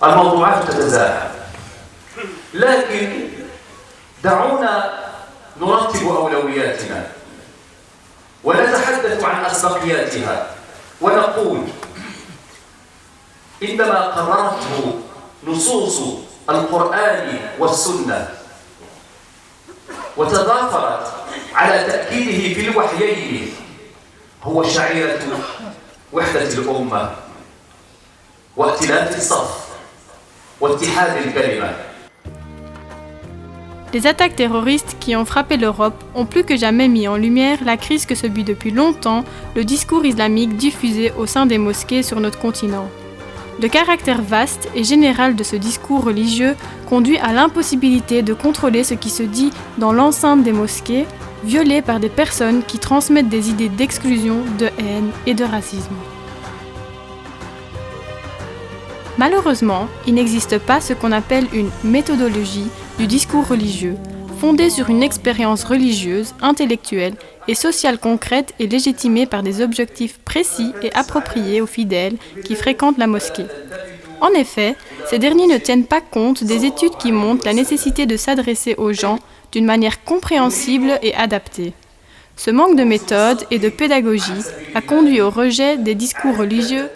الموضوعات تتزاحم، لكن دعونا نرتب أولوياتنا ونتحدث عن أسبقياتها ونقول إنما قررته نصوص القرآن والسنة وتضافرت على تأكيده في الوحيين هو شعيرة وحدة الأمة وائتلاف الصف واتحاد الكلمة. Les attaques terroristes qui ont frappé l'Europe ont plus que jamais mis en lumière la crise que subit depuis longtemps le discours islamique diffusé au sein des mosquées sur notre continent. Le caractère vaste et général de ce discours religieux conduit à l'impossibilité de contrôler ce qui se dit dans l'enceinte des mosquées, violées par des personnes qui transmettent des idées d'exclusion, de haine et de racisme. Malheureusement, il n'existe pas ce qu'on appelle une méthodologie du discours religieux, fondée sur une expérience religieuse, intellectuelle et sociale concrète et légitimée par des objectifs précis et appropriés aux fidèles qui fréquentent la mosquée. En effet, ces derniers ne tiennent pas compte des études qui montrent la nécessité de s'adresser aux gens d'une manière compréhensible et adaptée. Ce manque de méthode et de pédagogie a conduit au rejet des discours religieux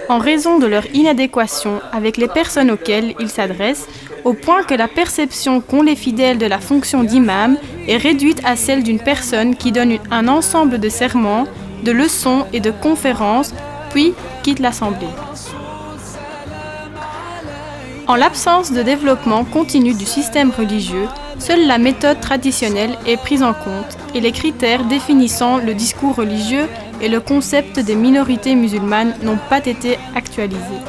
en raison de leur inadéquation avec les personnes auxquelles ils s'adressent, au point que la perception qu'ont les fidèles de la fonction d'imam est réduite à celle d'une personne qui donne un ensemble de sermons, de leçons et de conférences, puis quitte l'assemblée. En l'absence de développement continu du système religieux, seule la méthode traditionnelle est prise en compte et les critères définissant le discours religieux et le concept des minorités musulmanes n'ont pas été actualisés.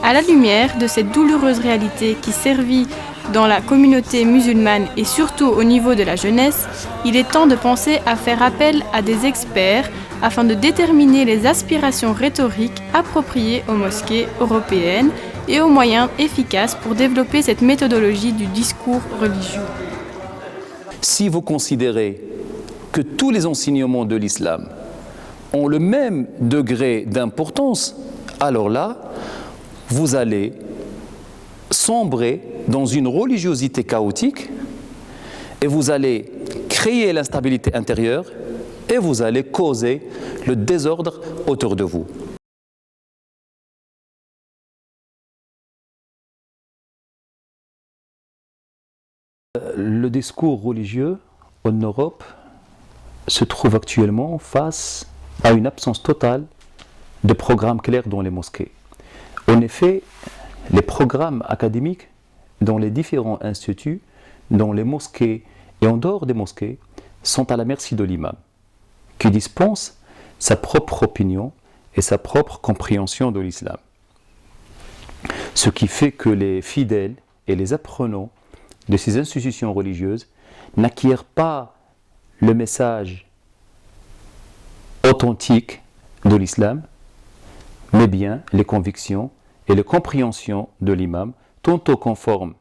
À la lumière de cette douloureuse réalité qui sévit dans la communauté musulmane et surtout au niveau de la jeunesse, il est temps de penser à faire appel à des experts afin de déterminer les aspirations rhétoriques appropriées aux mosquées européennes et aux moyens efficaces pour développer cette méthodologie du discours religieux. Si vous considérez que tous les enseignements de l'islam ont le même degré d'importance, alors là, vous allez sombrer dans une religiosité chaotique et vous allez créer l'instabilité intérieure et vous allez causer le désordre autour de vous. Le discours religieux en Europe se trouve actuellement face à une absence totale de programmes clairs dans les mosquées. En effet, les programmes académiques dans les différents instituts, dans les mosquées et en dehors des mosquées, sont à la merci de l'imam, qui dispense sa propre opinion et sa propre compréhension de l'islam. Ce qui fait que les fidèles et les apprenants de ces institutions religieuses n'acquièrent pas le message authentique de l'islam, mais bien les convictions et les compréhensions de l'imam, tantôt conformes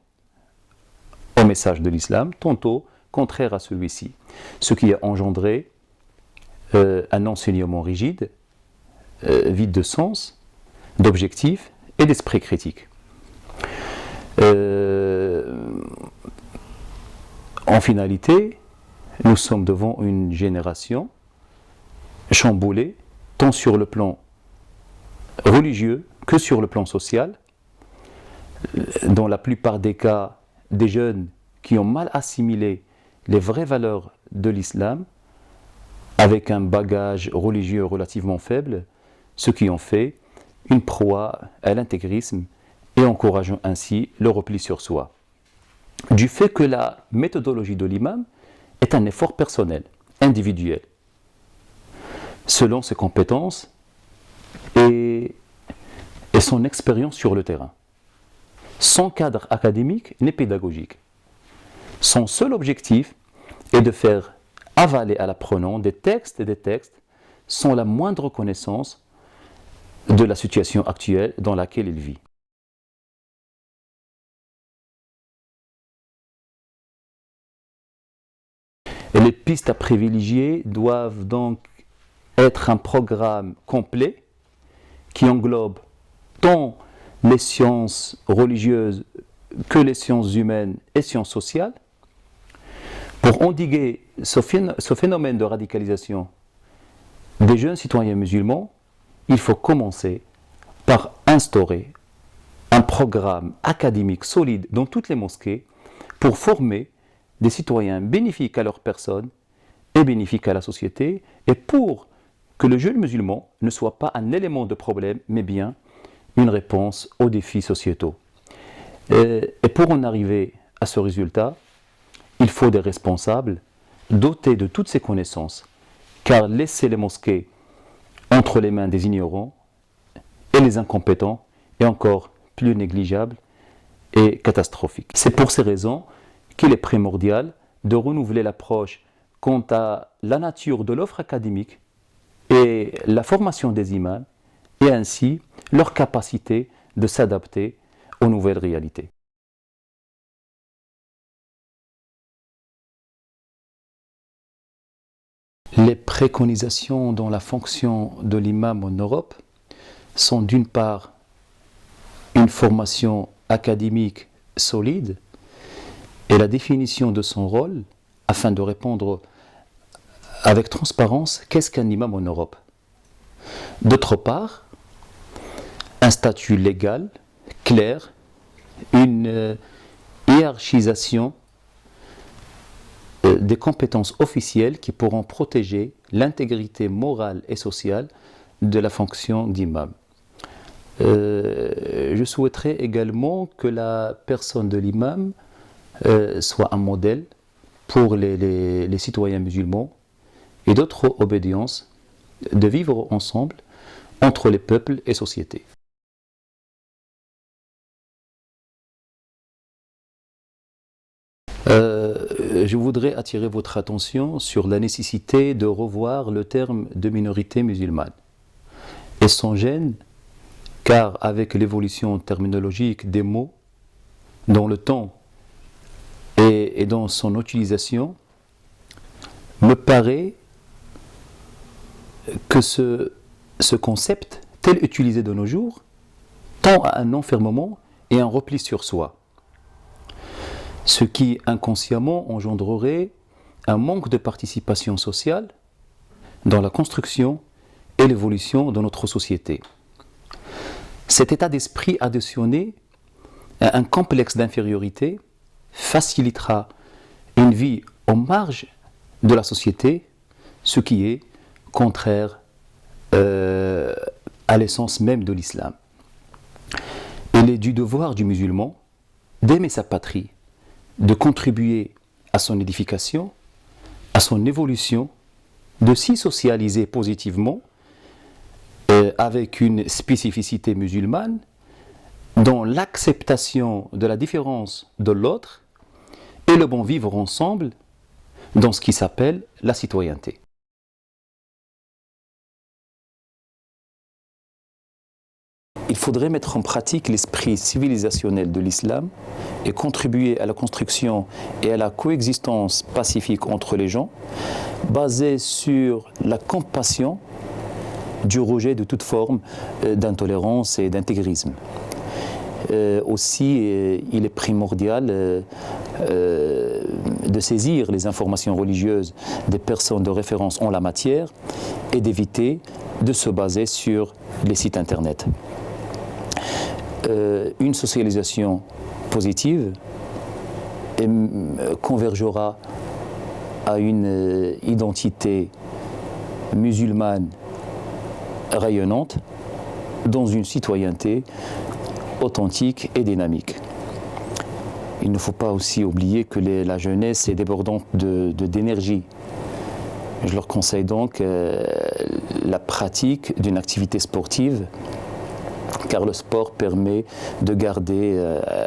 au message de l'islam, tantôt contraires à celui-ci. Ce qui a engendré un enseignement rigide, vide de sens, d'objectif et d'esprit critique. En finalité, nous sommes devant une génération chamboulée, tant sur le plan religieux que sur le plan social, dans la plupart des cas, des jeunes qui ont mal assimilé les vraies valeurs de l'islam, avec un bagage religieux relativement faible, ce qui en fait une proie à l'intégrisme et encourageant ainsi le repli sur soi. Du fait que la méthodologie de l'imam est un effort personnel, individuel, selon ses compétences et son expérience sur le terrain, sans cadre académique ni pédagogique. Son seul objectif est de faire avaler à l'apprenant des textes sans la moindre connaissance de la situation actuelle dans laquelle il vit. Et les pistes à privilégier doivent donc être un programme complet qui englobe tant les sciences religieuses que les sciences humaines et sciences sociales. Pour endiguer ce phénomène de radicalisation des jeunes citoyens musulmans, il faut commencer par instaurer un programme académique solide dans toutes les mosquées pour former des citoyens bénéfiques à leur personne et bénéfiques à la société, et pour que le jeune musulman ne soit pas un élément de problème, mais bien une réponse aux défis sociétaux. Et pour en arriver à ce résultat, il faut des responsables dotés de toutes ces connaissances, car laisser les mosquées entre les mains des ignorants et les incompétents est encore plus négligeable et catastrophique. C'est pour ces raisons qu'il est primordial de renouveler l'approche quant à la nature de l'offre académique et la formation des imams, et ainsi leur capacité de s'adapter aux nouvelles réalités. Les préconisations dans la fonction de l'imam en Europe sont d'une part une formation académique solide et la définition de son rôle afin de répondre avec transparence qu'est-ce qu'un imam en Europe. D'autre part, un statut légal, clair, une hiérarchisation des compétences officielles qui pourront protéger l'intégrité morale et sociale de la fonction d'imam. Je souhaiterais également que la personne de l'imam soit un modèle pour les citoyens musulmans et d'autres obédiences de vivre ensemble entre les peuples et sociétés. Je voudrais attirer votre attention sur la nécessité de revoir le terme de minorité musulmane et son gêne, car avec l'évolution terminologique des mots dans le temps et dans son utilisation, me paraît que ce concept, tel utilisé de nos jours, tend à un enfermement et un repli sur soi, ce qui inconsciemment engendrerait un manque de participation sociale dans la construction et l'évolution de notre société. Cet état d'esprit additionné à un complexe d'infériorité facilitera une vie aux marges de la société, ce qui est contraire à l'essence même de l'islam. Il est du devoir du musulman d'aimer sa patrie, de contribuer à son édification, à son évolution, de s'y socialiser positivement avec une spécificité musulmane dans l'acceptation de la différence de l'autre et le bon vivre ensemble dans ce qui s'appelle la citoyenneté. Il faudrait mettre en pratique l'esprit civilisationnel de l'islam et contribuer à la construction et à la coexistence pacifique entre les gens, basée sur la compassion, du rejet de toute forme d'intolérance et d'intégrisme. Aussi, il est primordial de saisir les informations religieuses des personnes de référence en la matière et d'éviter de se baser sur les sites internet. Une socialisation positive convergera à une identité musulmane rayonnante dans une citoyenneté authentique et dynamique. Il ne faut pas aussi oublier que la jeunesse est débordante d'énergie. Je leur conseille donc la pratique d'une activité sportive, car le sport permet de garder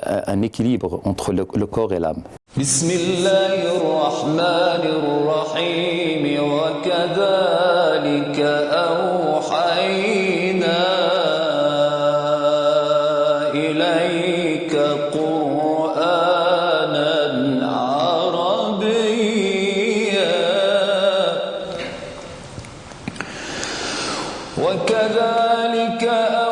un équilibre entre le corps et l'âme. Bismillahirrahmanirrahim wa kadhalika awhayna ilayka Qur'anan arabiyya wa kadhalika